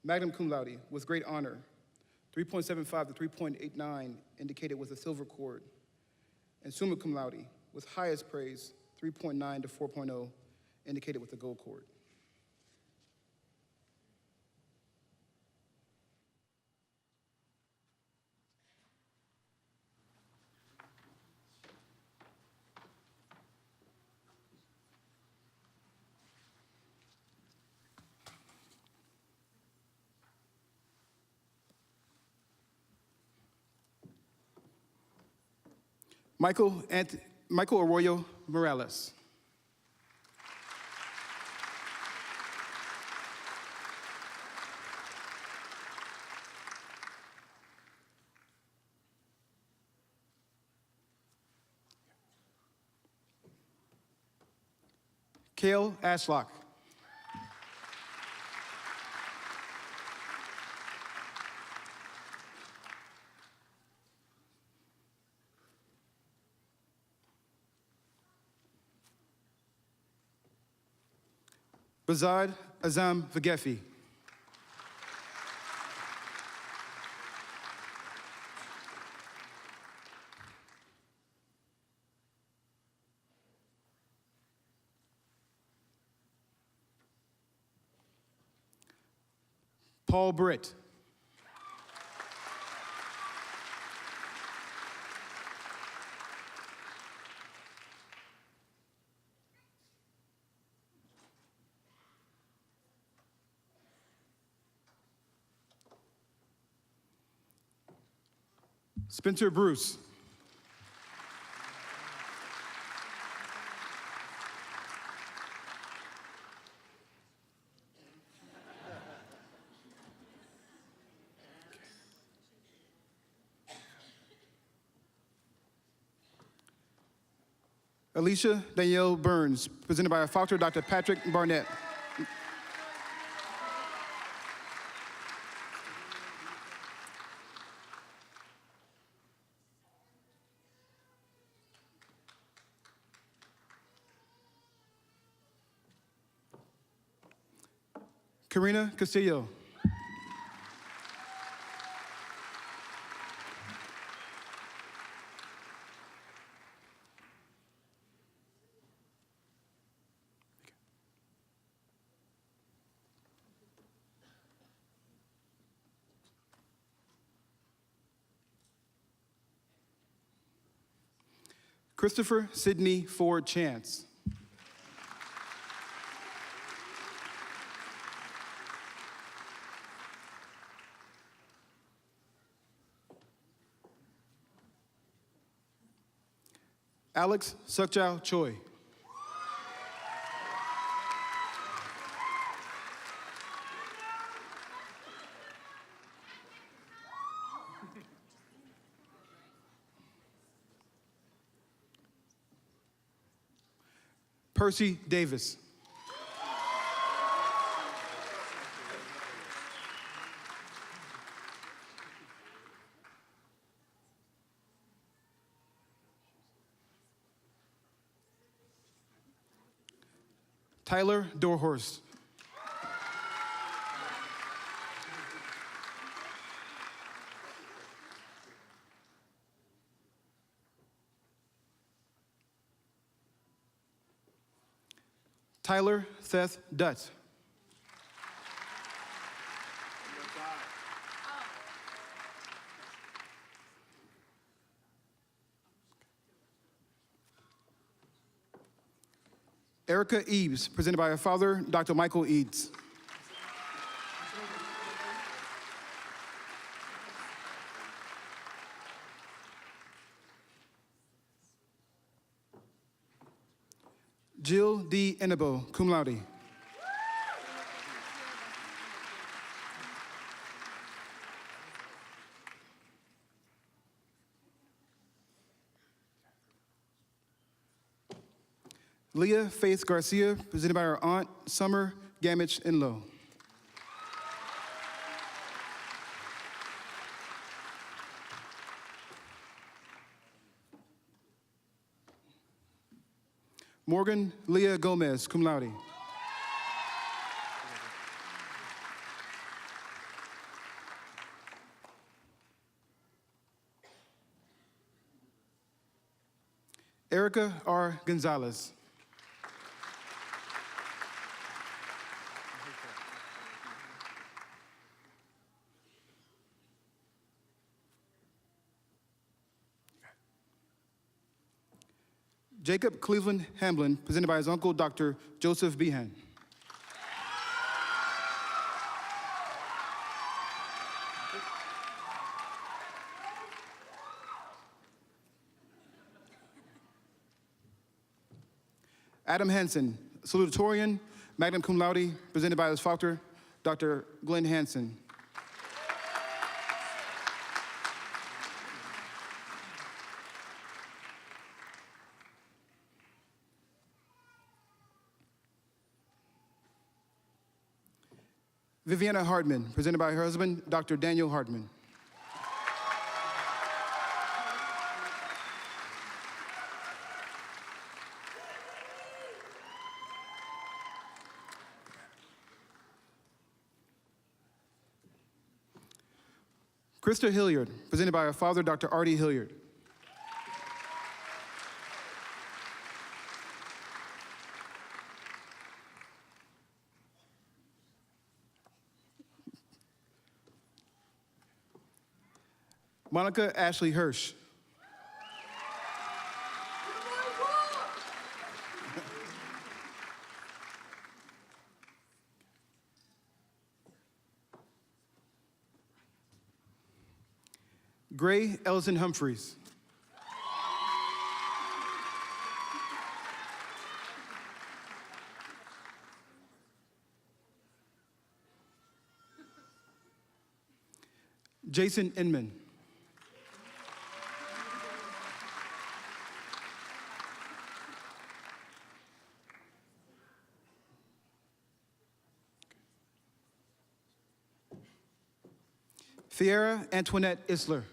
Magna cum laude with great honor, 3.75 to 3.89, indicated with a silver cord. And summa cum laude with highest praise, 3.9 to 4.0, indicated with a gold cord. Michael Arroyo Morales. Cale Ashlock. Bazad Azam Vagefi. Paul Britt. Spencer Bruce. Alicia Danielle Burns, presented by our Faculty Dr. Patrick Barnett. Karina Castillo. Christopher Sidney Ford Chance. Alex Sukchao Choi. Percy Davis. Tyler Dorhorst. Tyler Seth Dutt. Erica Eaves, presented by her father, Dr. Michael Eads. Jill D. Enabo, cum laude. Leah Faith Garcia, presented by her aunt, Summer Gamage Inlow. Morgan Leah Gomez, cum laude. Erica R. Gonzalez. Jacob Cleveland Hamblin, presented by his uncle, Dr. Joseph Behan. Adam Hansen, salutatorian, magna cum laude, presented by his father, Dr. Glenn Hansen. Viviana Hardman, presented by her husband, Dr. Daniel Hardman. Krista Hilliard, presented by her father, Dr. Artie Hilliard. Monica Ashley Hirsch. Gray Ellison Humphreys. Jason Inman. Sierra Antoinette Isler.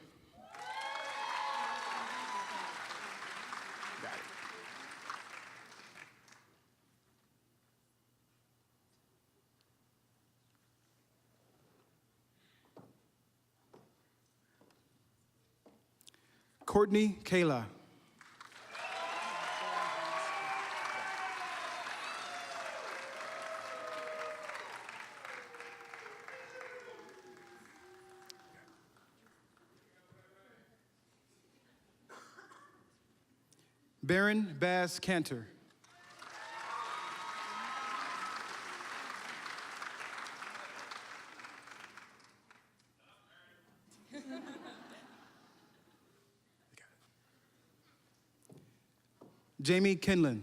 Courtney Kayla. Baron Baz Cantor. Jamie Kinlan.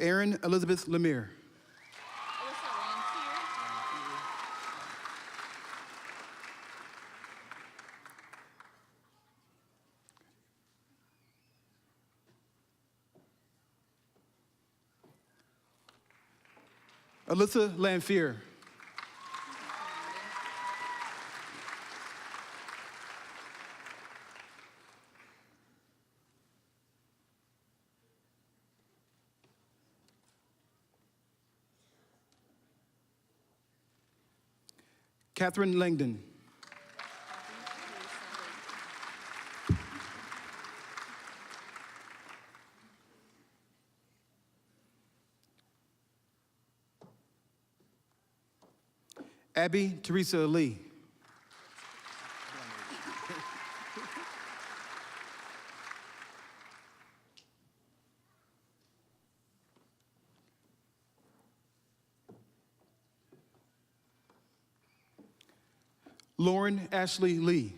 Erin Elizabeth Lemire. Alyssa Lanphier. Catherine Langdon. Abby Teresa Lee. Lauren Ashley Lee.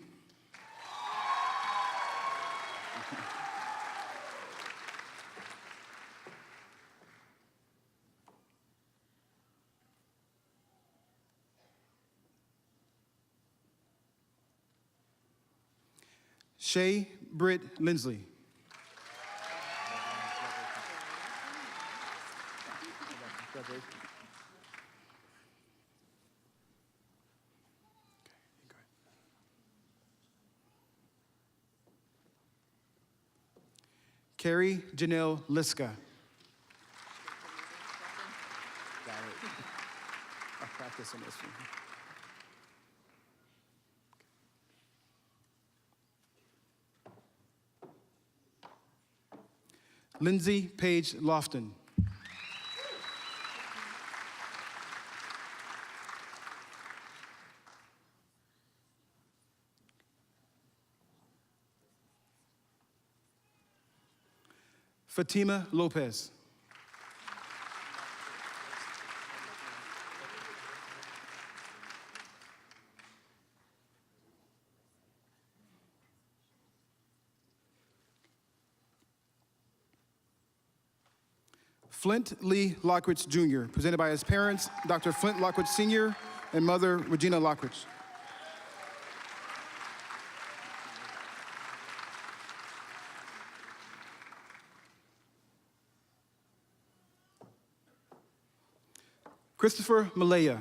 Shay Britt Lindsley. Carrie Janelle Liska. Got it. I'll practice on this one. Lindsay Page Lofton. Fatima Lopez. Flint Lee Lockridge Jr., presented by his parents, Dr. Flint Lockridge Sr. and mother, Regina Lockridge. Christopher Malaya.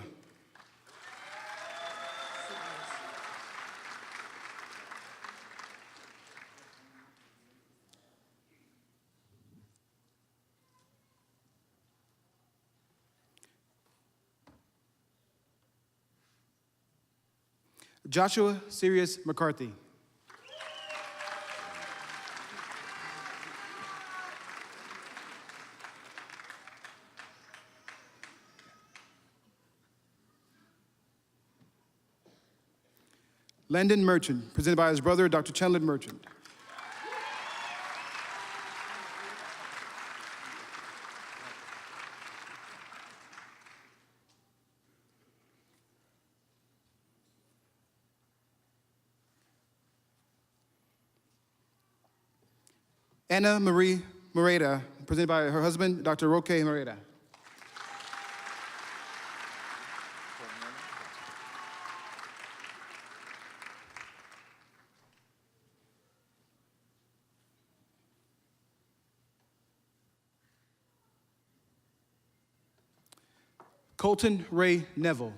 Joshua Sirius McCarthy. Landon Merchant, presented by his brother, Dr. Chandler Merchant. Anna Marie Moreda, presented by her husband, Dr. Roque Moreda. Colton Ray Neville.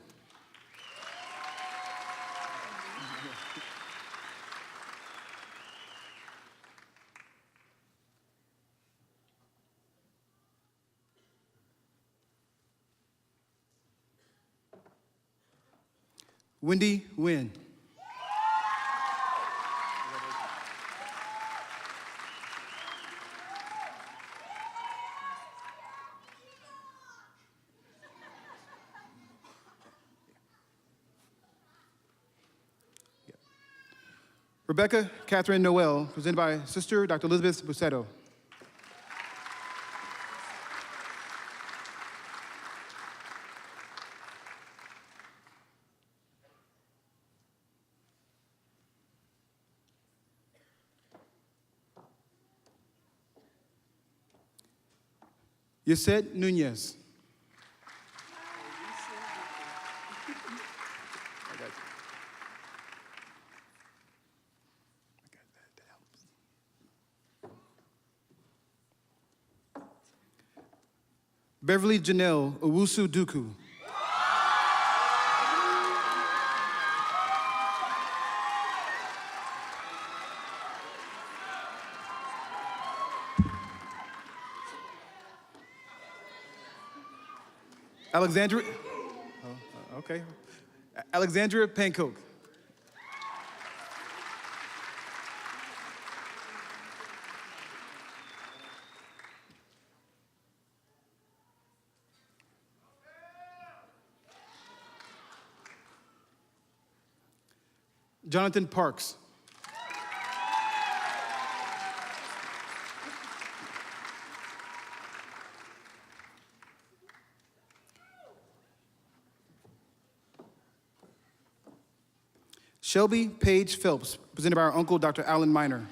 Wendy Nguyen. Rebecca Catherine Noel, presented by Sister Dr. Elizabeth Bucetto. Yusette Nunez. Beverly Janelle Owusu Duku. Alexandra, okay. Alexandra Pankoke. Jonathan Parks. Shelby Page Phelps, presented by our uncle, Dr. Alan Miner.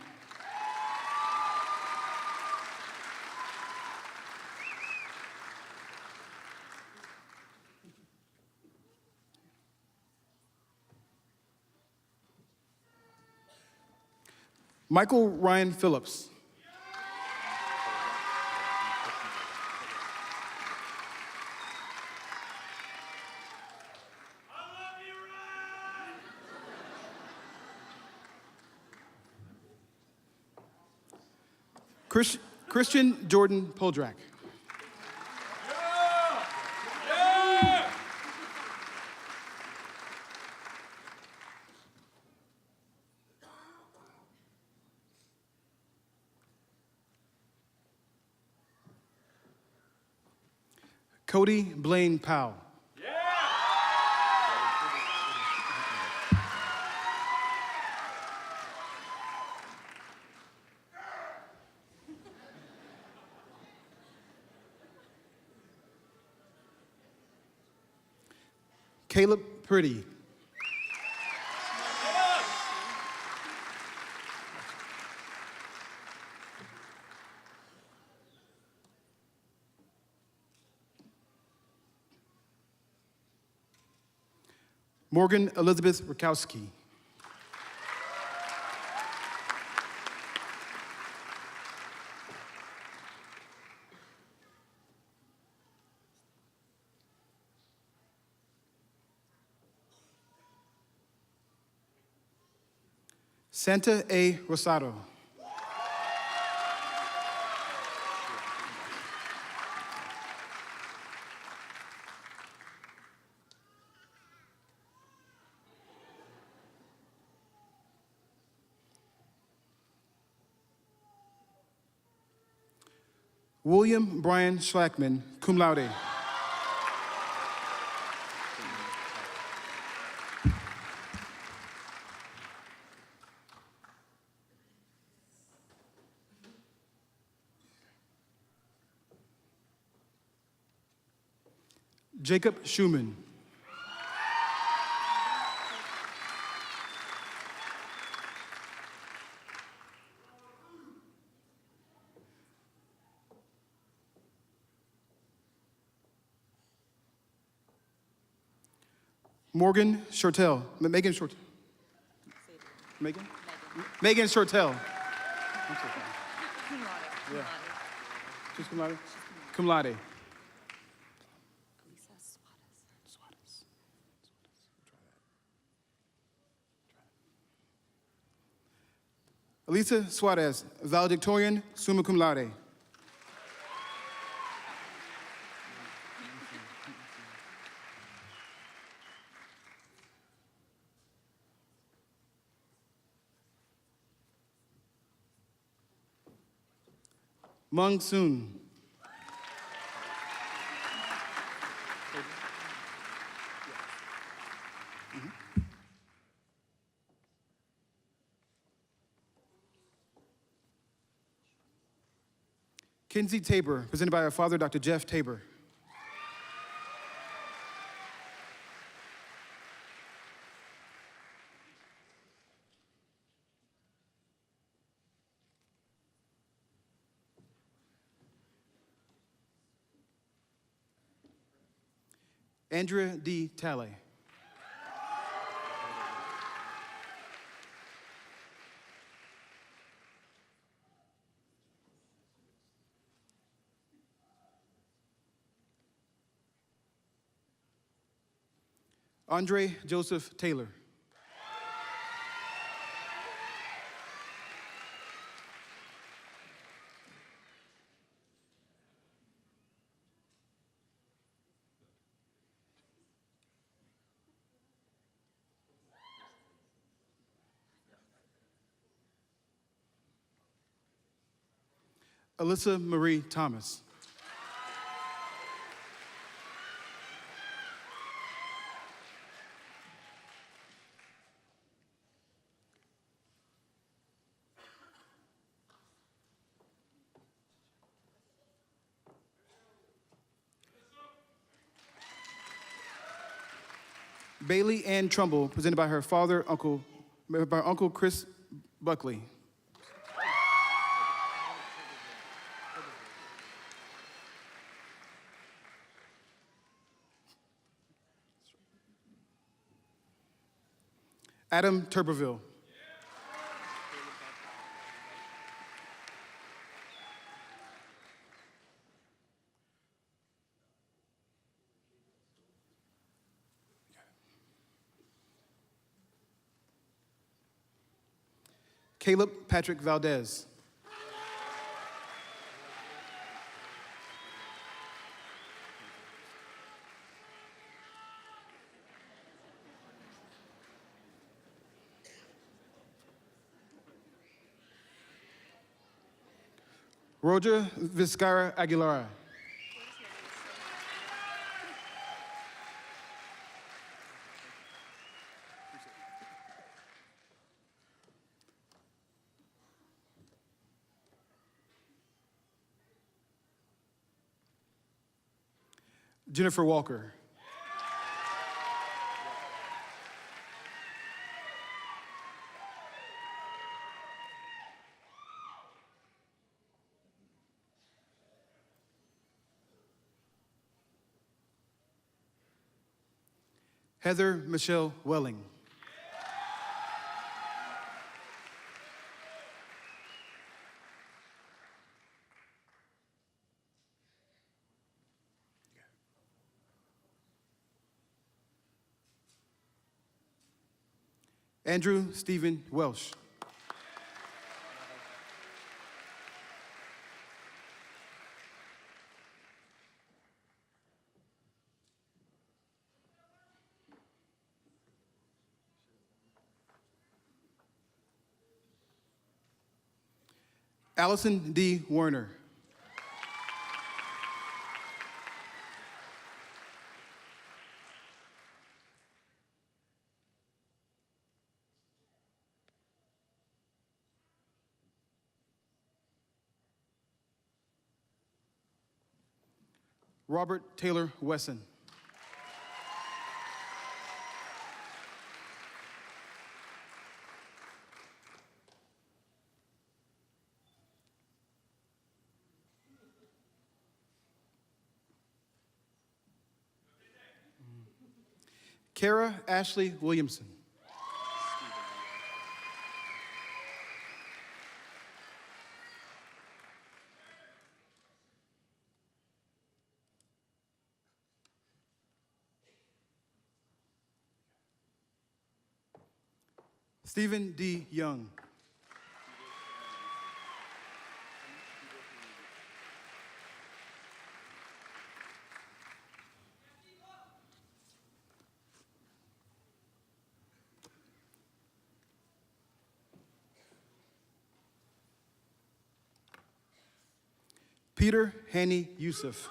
Michael Ryan Phillips. Christian Jordan Poldrak. Cody Blaine Powell. Caleb Purdy. Morgan Elizabeth Rakowski. Santa A. Rosado. William Brian Schlackman, cum laude. Jacob Schumann. Morgan Shortell. Megan Shortell. Megan? Megan Shortell. Yeah. She's cum laude? Cum laude. Elisa Suarez, valedictorian, summa cum laude. Mung Soon. Kinsey Tabor, presented by her father, Dr. Jeff Tabor. Andrea D. Talley. Andre Joseph Taylor. Alyssa Marie Thomas. Bailey Ann Trumbull, presented by her father, Uncle Chris Buckley. Adam Turberville. Caleb Patrick Valdez. Roger Vizcarra Aguilar. Jennifer Walker. Heather Michelle Welling. Andrew Stephen Welsh. Allison D. Werner. Robert Taylor Wesson. Kara Ashley Williamson. Stephen D. Young. Peter Hanny Youssef.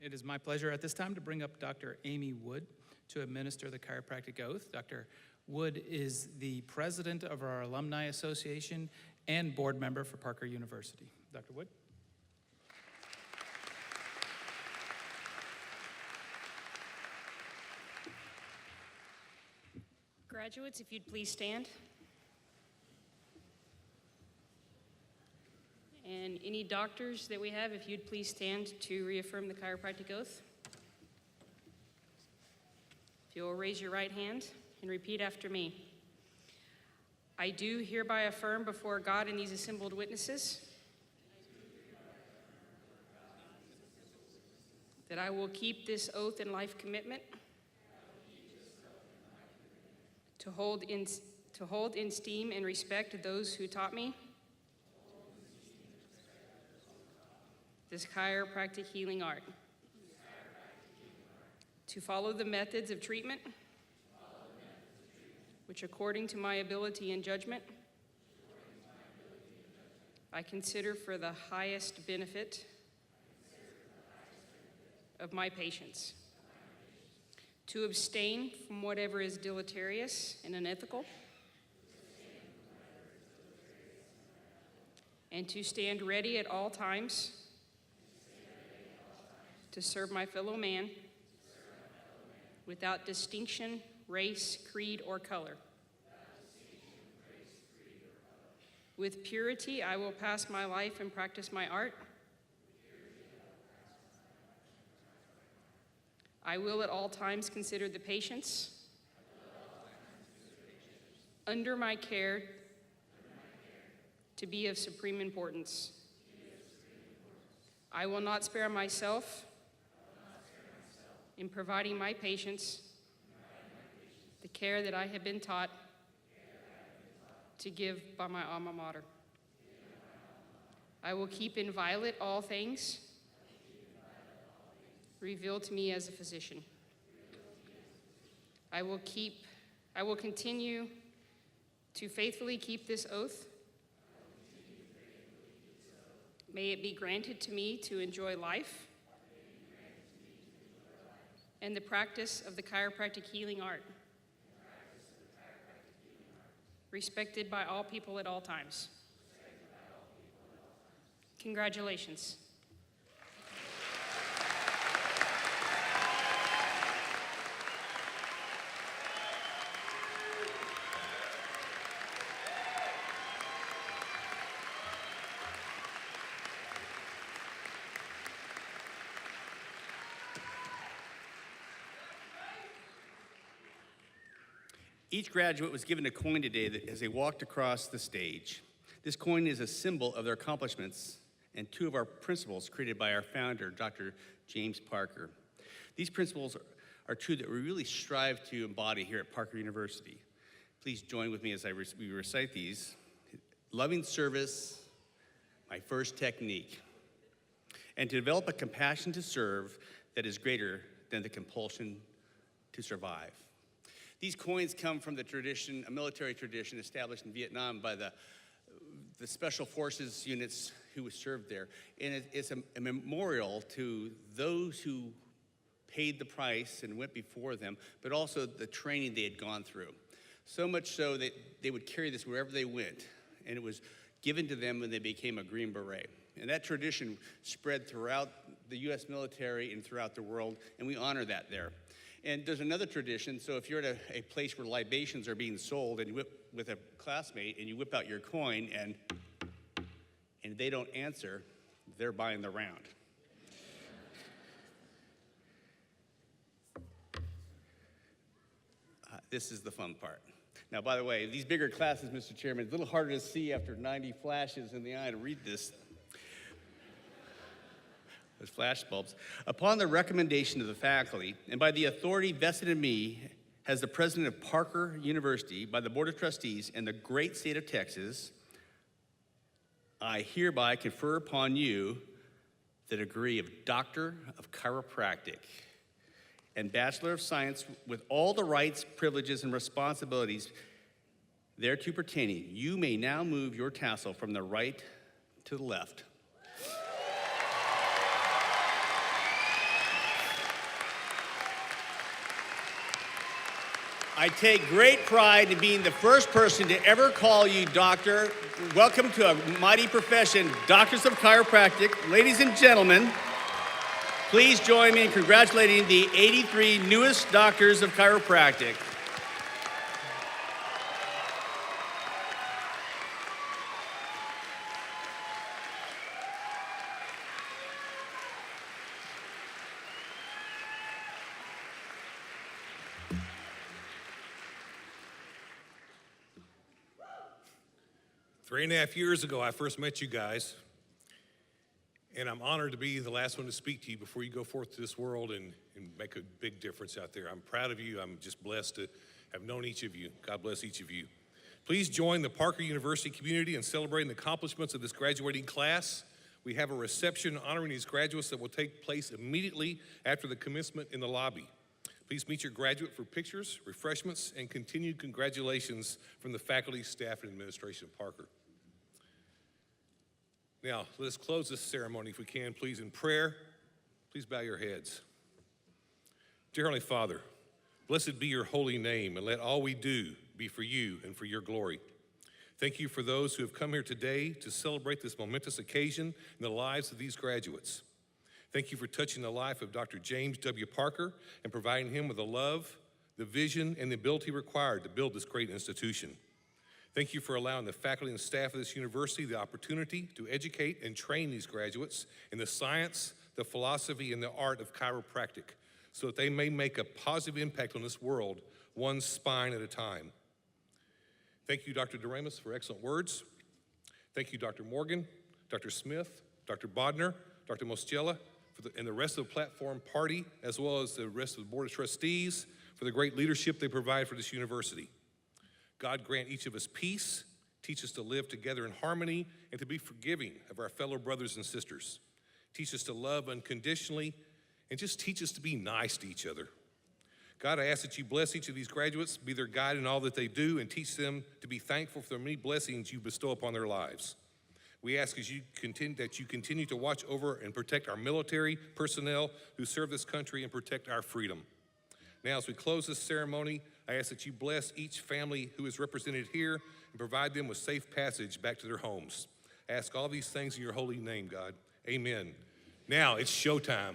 It is my pleasure at this time to bring up Dr. Amy Wood to administer the chiropractic oath. Dr. Wood is the president of our Alumni Association and board member for Parker University. Dr. Wood. Graduates, if you'd please stand. And any doctors that we have, if you'd please stand to reaffirm the chiropractic oath. If you'll raise your right hand and repeat after me. I do hereby affirm before God and these assembled witnesses that I will keep this oath and life commitment to hold in esteem and respect those who taught me this chiropractic healing art, to follow the methods of treatment which, according to my ability and judgment, I consider for the highest benefit of my patients, to abstain from whatever is deleterious and unethical, and to stand ready at all times to serve my fellow man without distinction, race, creed, or color. With purity, I will pass my life and practice my art. I will at all times consider the patients under my care to be of supreme importance. I will not spare myself in providing my patients the care that I have been taught to give by my alma mater. I will keep inviolate all things revealed to me as a physician. I will continue to faithfully keep this oath. May it be granted to me to enjoy life and the practice of the chiropractic healing art, respected by all people at all times. Congratulations. Each graduate was given a coin today as they walked across the stage. This coin is a symbol of their accomplishments and two of our principles created by our founder, Dr. James Parker. These principles are two that we really strive to embody here at Parker University. Please join with me as we recite these. Loving service, my first technique. And to develop a compassion to serve that is greater than the compulsion to survive. These coins come from the tradition, a military tradition established in Vietnam by the special forces units who served there. And it's a memorial to those who paid the price and went before them, but also the training they had gone through. So much so that they would carry this wherever they went, and it was given to them when they became a Green Beret. And that tradition spread throughout the U.S. military and throughout the world, and we honor that there. And there's another tradition, so if you're at a place where libations are being sold and you whip with a classmate and you whip out your coin and they don't answer, they're buying the round. This is the fun part. Now, by the way, these bigger classes, Mr. Chairman, it's a little harder to see after 90 flashes in the eye to read this. Those flash bulbs. Upon the recommendation of the faculty, and by the authority vested in me as the president of Parker University, by the Board of Trustees and the great state of Texas, I hereby confer upon you the degree of Doctor of Chiropractic and Bachelor of Science with all the rights, privileges, and responsibilities thereto pertaining. You may now move your tassel from the right to the left. I take great pride in being the first person to ever call you doctor. Welcome to a mighty profession, doctors of chiropractic. Ladies and gentlemen, please join me in congratulating the 83 newest doctors of chiropractic. Three and a half years ago, I first met you guys, and I'm honored to be the last one to speak to you before you go forth to this world and make a big difference out there. I'm proud of you. I'm just blessed to have known each of you. God bless each of you. Please join the Parker University community in celebrating the accomplishments of this graduating class. We have a reception honoring these graduates that will take place immediately after the commencement in the lobby. Please meet your graduate for pictures, refreshments, and continued congratulations from the faculty, staff, and administration of Parker. Now, let us close this ceremony, if we can, please, in prayer. Please bow your heads. Dear Heavenly Father, blessed be your holy name, and let all we do be for you and for your glory. Thank you for those who have come here today to celebrate this momentous occasion in the lives of these graduates. Thank you for touching the life of Dr. James W. Parker and providing him with the love, the vision, and the ability required to build this great institution. Thank you for allowing the faculty and staff of this university the opportunity to educate and train these graduates in the science, the philosophy, and the art of chiropractic so that they may make a positive impact on this world, one spine at a time. Thank you, Dr. Doremus, for excellent words. Thank you, Dr. Morgan, Dr. Smith, Dr. Bodner, Dr. Moschella, and the rest of the platform party, as well as the rest of the Board of Trustees, for the great leadership they provide for this university. God grant each of us peace, teach us to live together in harmony, and to be forgiving of our fellow brothers and sisters. Teach us to love unconditionally, and just teach us to be nice to each other. God, I ask that you bless each of these graduates, be their guide in all that they do, and teach them to be thankful for the many blessings you bestow upon their lives. We ask that you continue to watch over and protect our military personnel who serve this country and protect our freedom. Now, as we close this ceremony, I ask that you bless each family who is represented here and provide them with safe passage back to their homes. I ask all these things in your holy name, God. Amen. Now it's showtime.